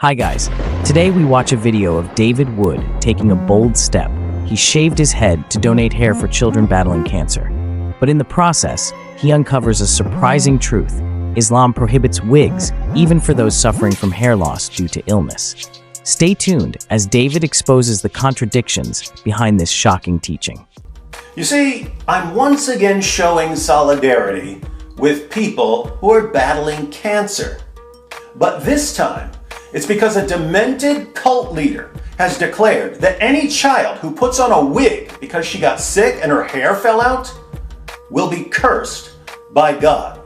Hi guys, today we watch a video of David Wood taking a bold step. He shaved his head to donate hair for children battling cancer. But in the process, he uncovers a surprising truth. Islam prohibits wigs, even for those suffering from hair loss due to illness. Stay tuned as David exposes the contradictions behind this shocking teaching. You see, I'm once again showing solidarity with people who are battling cancer. But this time, it's because a demented cult leader has declared that any child who puts on a wig because she got sick and her hair fell out will be cursed by God.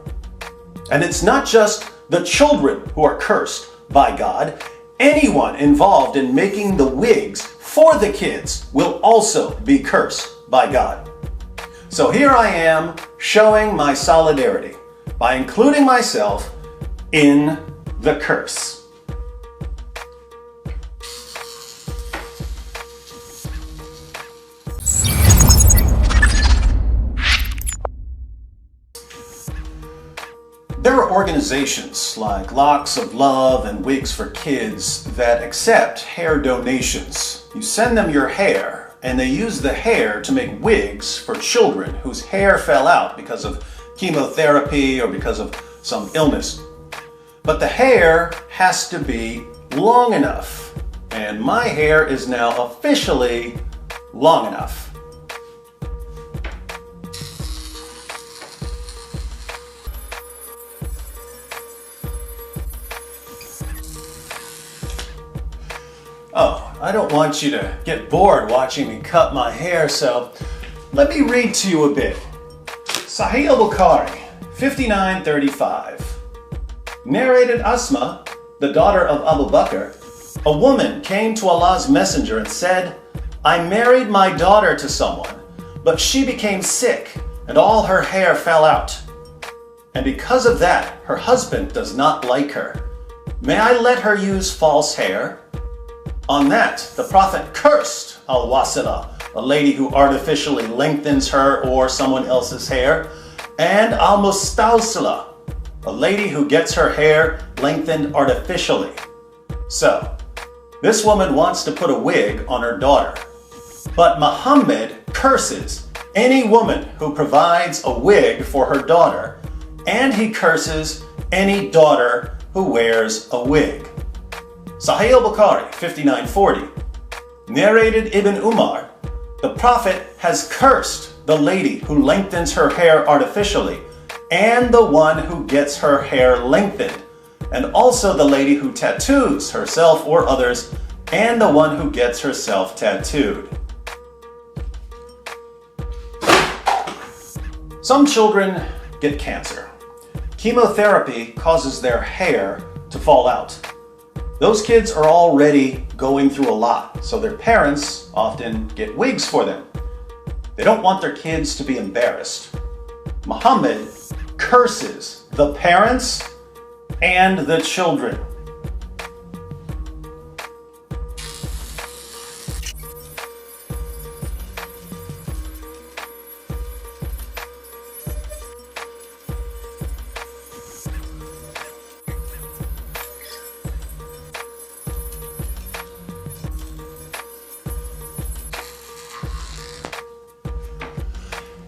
And it's not just the children who are cursed by God. Anyone involved in making the wigs for the kids will also be cursed by God. So here I am showing my solidarity by including myself in the curse. There are organizations like Locks of Love and Wigs for Kids that accept hair donations. You send them your hair, and they use the hair to make wigs for children whose hair fell out because of chemotherapy or because of some illness. But the hair has to be long enough, and my hair is now officially long enough. Oh, I don't want you to get bored watching me cut my hair, so let me read to you a bit. Sahih al-Bukhari, 5935. Narrated Asma, the daughter of Abu Bakr, a woman came to Allah's messenger and said, I married my daughter to someone, but she became sick and all her hair fell out. And because of that, her husband does not like her. May I let her use false hair? On that, the Prophet cursed al-wasila, a lady who artificially lengthens her or someone else's hair, and al-mustawsila, a lady who gets her hair lengthened artificially. So, this woman wants to put a wig on her daughter. But Muhammad curses any woman who provides a wig for her daughter, and he curses any daughter who wears a wig. Sahih al-Bukhari, 5940. Narrated Ibn Umar, the Prophet has cursed the lady who lengthens her hair artificially, and the one who gets her hair lengthened, and also the lady who tattoos herself or others, and the one who gets herself tattooed. Some children get cancer. Chemotherapy causes their hair to fall out. Those kids are already going through a lot, so their parents often get wigs for them. They don't want their kids to be embarrassed. Muhammad curses the parents and the children.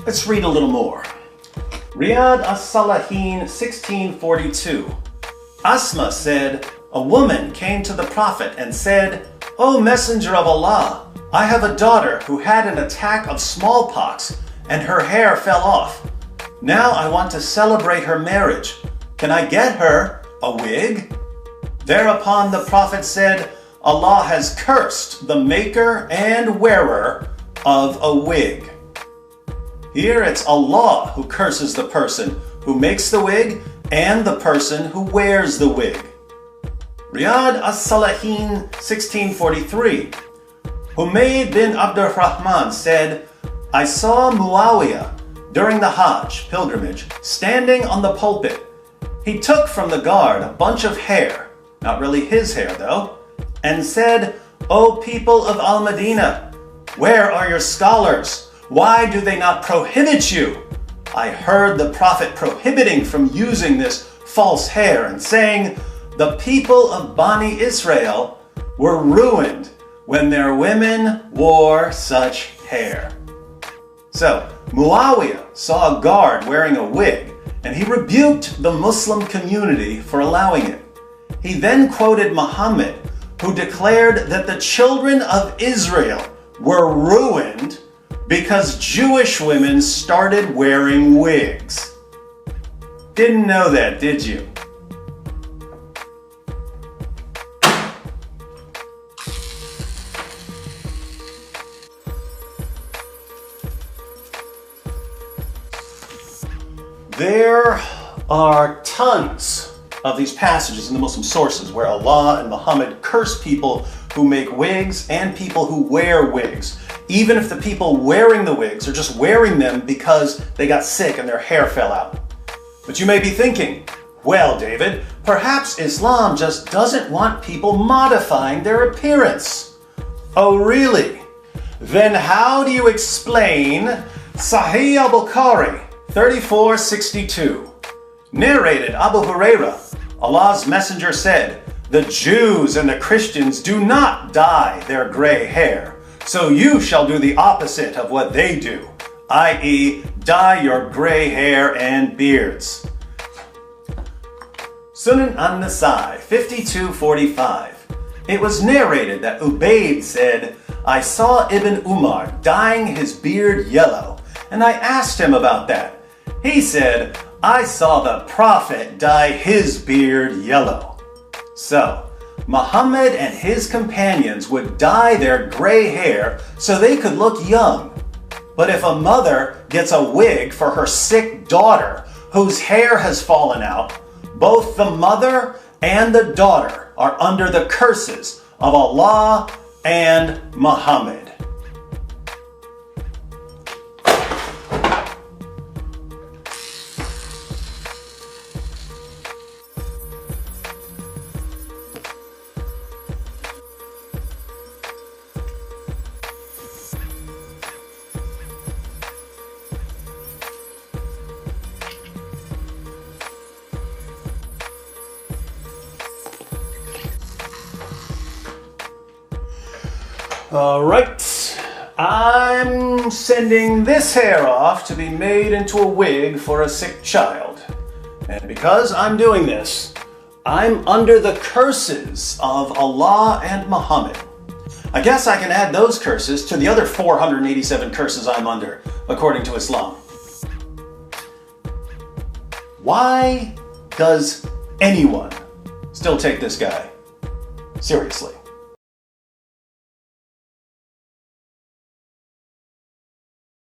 Let's read a little more. Riyad as-Salihin, 1642. Asma said, a woman came to the Prophet and said, O Messenger of Allah, I have a daughter who had an attack of smallpox and her hair fell off. Now I want to celebrate her marriage. Can I get her a wig? Thereupon the Prophet said, Allah has cursed the maker and wearer of a wig. Here it's Allah who curses the person who makes the wig and the person who wears the wig. Riyad as-Salihin, 1643. Humayd bin Abdurrahman said, I saw Muawiyah during the Hajj pilgrimage standing on the pulpit. He took from the guard a bunch of hair, not really his hair though, and said, O people of Al-Madinah, where are your scholars? Why do they not prohibit you? I heard the Prophet prohibiting from using this false hair and saying, the people of Bani Israel were ruined when their women wore such hair. So, Muawiyah saw a guard wearing a wig, and he rebuked the Muslim community for allowing it. He then quoted Muhammad, who declared that the children of Israel were ruined because Jewish women started wearing wigs. Didn't know that, did you? There are tons of these passages in the Muslim sources where Allah and Muhammad curse people who make wigs and people who wear wigs, even if the people wearing the wigs are just wearing them because they got sick and their hair fell out. But you may be thinking, well, David, perhaps Islam just doesn't want people modifying their appearance. Oh, really? Then how do you explain Sahih al-Bukhari 3462? Narrated Abu Huraira, Allah's messenger said, "The Jews and the Christians do not dye their gray hair, so you shall do the opposite of what they do, i.e. dye your gray hair and beards." Sunan an-Nasai 5245. It was narrated that Ubayd said, "I saw Ibn Umar dyeing his beard yellow, and I asked him about that. He said, I saw the Prophet dye his beard yellow." So, Muhammad and his companions would dye their gray hair so they could look young. But if a mother gets a wig for her sick daughter whose hair has fallen out, both the mother and the daughter are under the curses of Allah and Muhammad. All right, I'm sending this hair off to be made into a wig for a sick child. And because I'm doing this, I'm under the curses of Allah and Muhammad. I guess I can add those curses to the other 487 curses I'm under, according to Islam. Why does anyone still take this guy seriously?